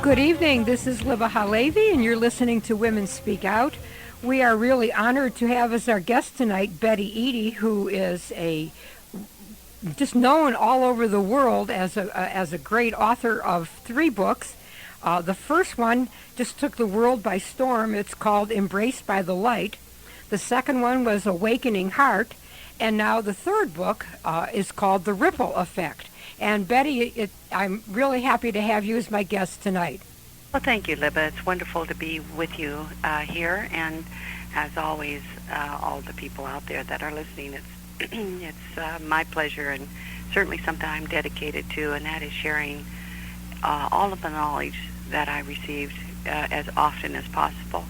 Good evening. This is Libba HaLavey, and you're listening to Women Speak Out. We are really honored to have as our guest tonight Betty Eadie, who is just known all over the world as a great author of 3 books. The first one just took the world by storm. It's called Embraced by the Light. The second one was Awakening Heart, and now the third book is called The Ripple Effect. And Betty, I'm really happy to have you as my guest tonight. Well, thank you, Libba. It's wonderful to be with you here, and as always, all the people out there that are listening, it's my pleasure and certainly something I'm dedicated to, and that is sharing all of the knowledge that I received as often as possible.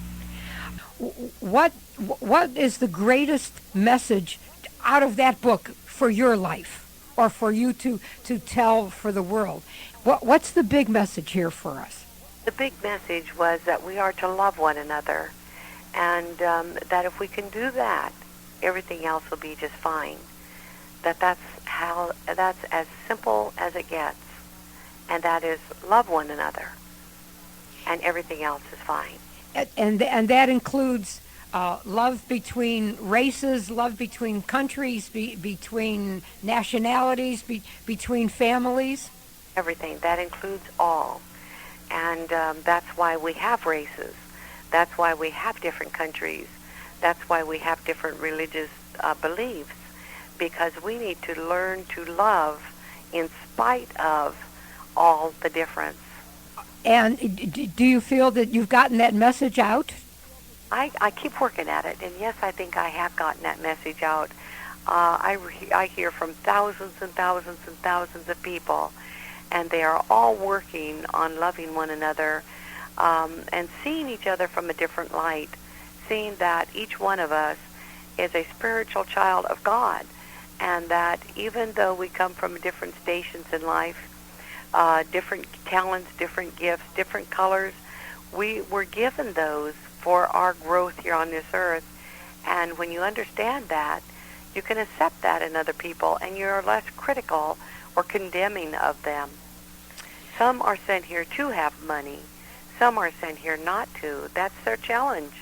What is the greatest message out of that book for your life, or for you to tell for the world? What's the big message here for us? The big message was that we are to love one another, and that if we can do that, everything else will be just fine. That's as simple as it gets, and that is love one another, and everything else is fine. And that includes love between races, love between countries, between nationalities, between families. Everything. That includes all. And that's why we have races. That's why we have different countries. That's why we have different religious beliefs, because we need to learn to love in spite of all the difference. And do you feel that you've gotten that message out? I keep working at it, and yes, I think I have gotten that message out. I hear from thousands and thousands and thousands of people, and they are all working on loving one another and seeing each other from a different light, seeing that each one of us is a spiritual child of God, and that even though we come from different stations in life, different talents, different gifts, different colors, we were given those for our growth here on this earth. And when you understand that, you can accept that in other people, and you're less critical or condemning of them. Some are sent here to have money. Some are sent here not to. That's their challenge.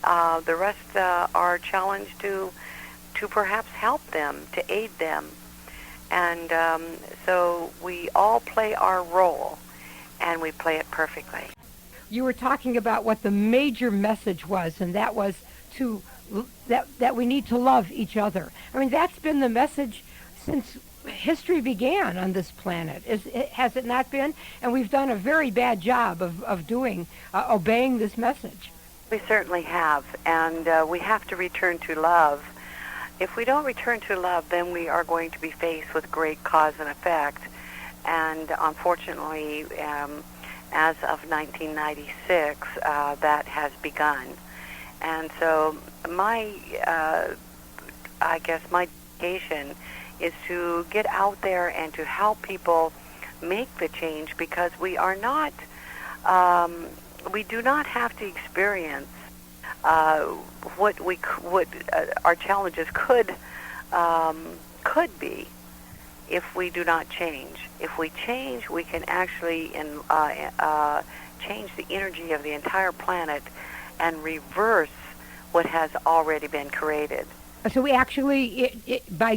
The rest are challenged to perhaps help them, to aid them. And so we all play our role, and we play it perfectly. You were talking about what the major message was, and that was that we need to love each other. I mean, that's been the message since history began on this planet. Has it not been? And we've done a very bad job of obeying this message. We certainly have, and we have to return to love. If we don't return to love, then we are going to be faced with great cause and effect. And unfortunately, as of 1996, that has begun. And so my dedication is to get out there and to help people make the change, because we are not, we do not have to experience what our challenges could be if we do not change. If we change, we can actually change the energy of the entire planet and reverse what has already been created. So we actually, by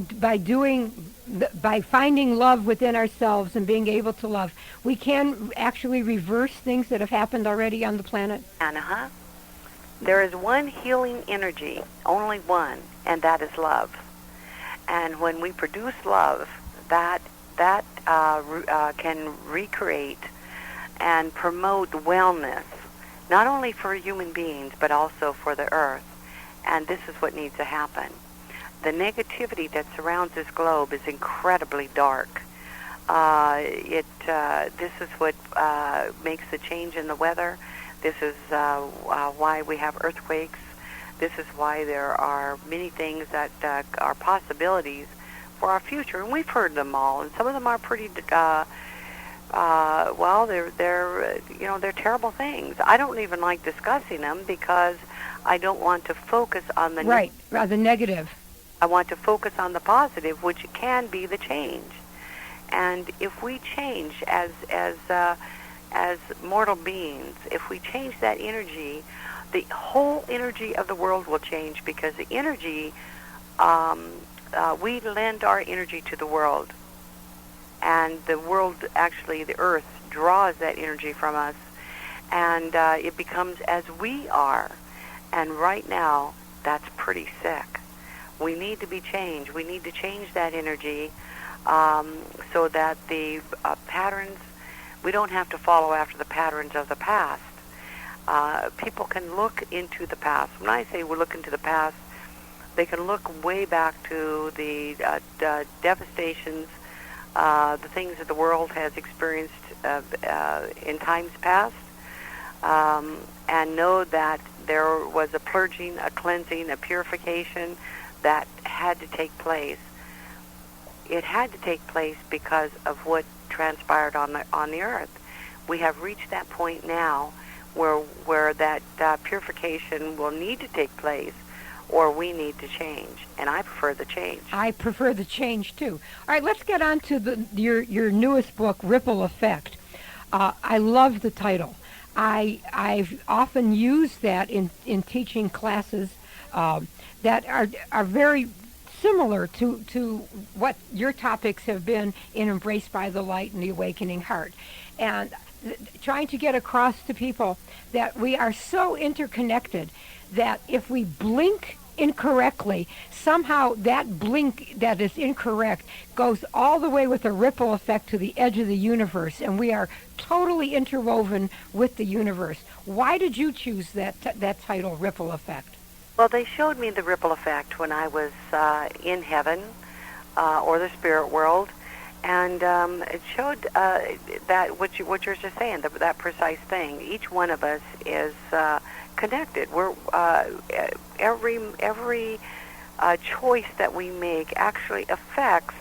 finding love within ourselves and being able to love, we can actually reverse things that have happened already on the planet? There is one healing energy, only one, and that is love. And when we produce love, that can recreate and promote wellness, not only for human beings, but also for the earth. And this is what needs to happen. The negativity that surrounds this globe is incredibly dark. This is what makes the change in the weather. This is why we have earthquakes. This is why there are many things that are possibilities for our future, and we've heard them all, and some of them are pretty they're terrible things. I don't even like discussing them, because I don't want to focus on the the negative. I want to focus on the positive, which can be the change. And if we change as as mortal beings, if we change that energy, the whole energy of the world will change, because the energy, we lend our energy to the world, and the world, actually the earth, draws that energy from us, and it becomes as we are. And right now, that's pretty sick. We need to be changed. We need to change that energy so that the patterns, we don't have to follow after the patterns of the past. People can look into the past. When I say we look into the past, they can look way back to the devastations, the things that the world has experienced in times past, and know that there was a purging, a cleansing, a purification that had to take place. It had to take place because of what transpired on the earth. We have reached that point now where that purification will need to take place, or we need to change. And I prefer the change. I prefer the change too. All right, let's get on to your newest book, Ripple Effect. I love the title. I've often used that in teaching classes that are very similar to what your topics have been in Embraced by the Light and the Awakening Heart. And trying to get across to people that we are so interconnected that if we blink incorrectly, somehow that blink that is incorrect goes all the way with a ripple effect to the edge of the universe, and we are totally interwoven with the universe. Why did you choose that title, Ripple Effect? Well, they showed me the ripple effect when I was in heaven or the spirit world, and it showed that what you're just saying, that precise thing. Each one of us is connected. We're every choice that we make actually affects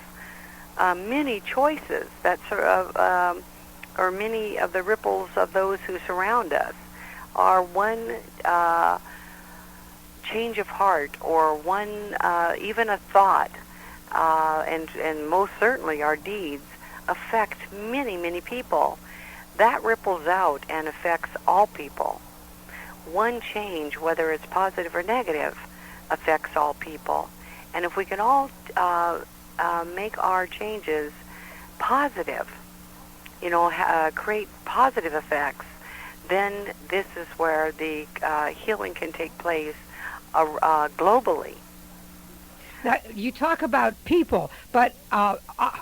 many choices that sort of, or many of the ripples of those who surround us. Are one change of heart, or one even a thought, and most certainly our deeds affect many people. That ripples out and affects all people. One change, whether it's positive or negative, affects all people. And if we can all make our changes positive, create positive effects, then this is where the healing can take place globally. Now, you talk about people, but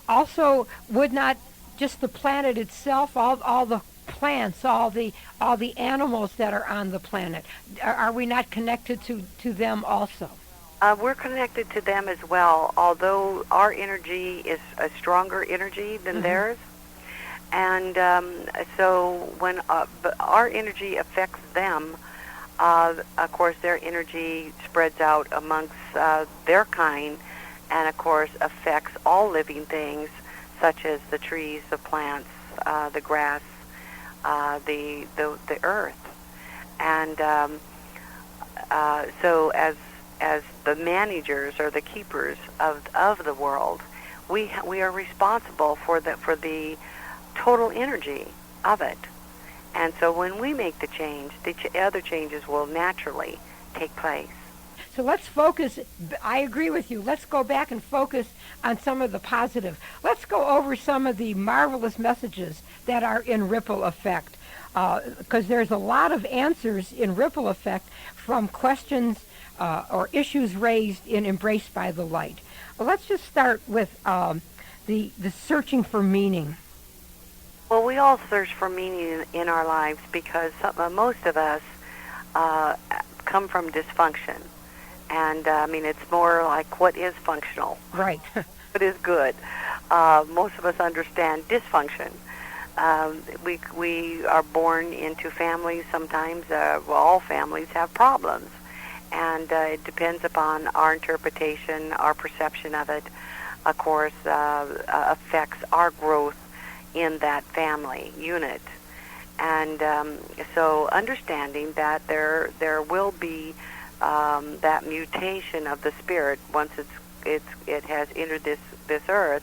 also would not just the planet itself, all the plants, all the animals that are on the planet, are we not connected to them also? We're connected to them as well, although our energy is a stronger energy than theirs. And so when our energy affects them, of course their energy spreads out amongst their kind, and of course affects all living things, such as the trees, the plants, the grass, the earth. And so as the managers or the keepers of the world, we are responsible for the total energy of it. And so when we make the change, the other changes will naturally take place. So let's focus. I agree with you. Let's go back and focus on some of the positive. Let's go over some of the marvelous messages that are in Ripple Effect, because there's a lot of answers in Ripple Effect from questions or issues raised in Embraced by the Light. Well, let's just start with the searching for meaning. Well, we all search for meaning in our lives because most of us come from dysfunction. And, it's more like what is functional. Right. What is good. Most of us understand dysfunction. We are born into families sometimes. All families have problems. And it depends upon our interpretation, our perception of it, of course, affects our growth in that family unit. And so understanding that there will be that mutation of the spirit once it has entered this earth,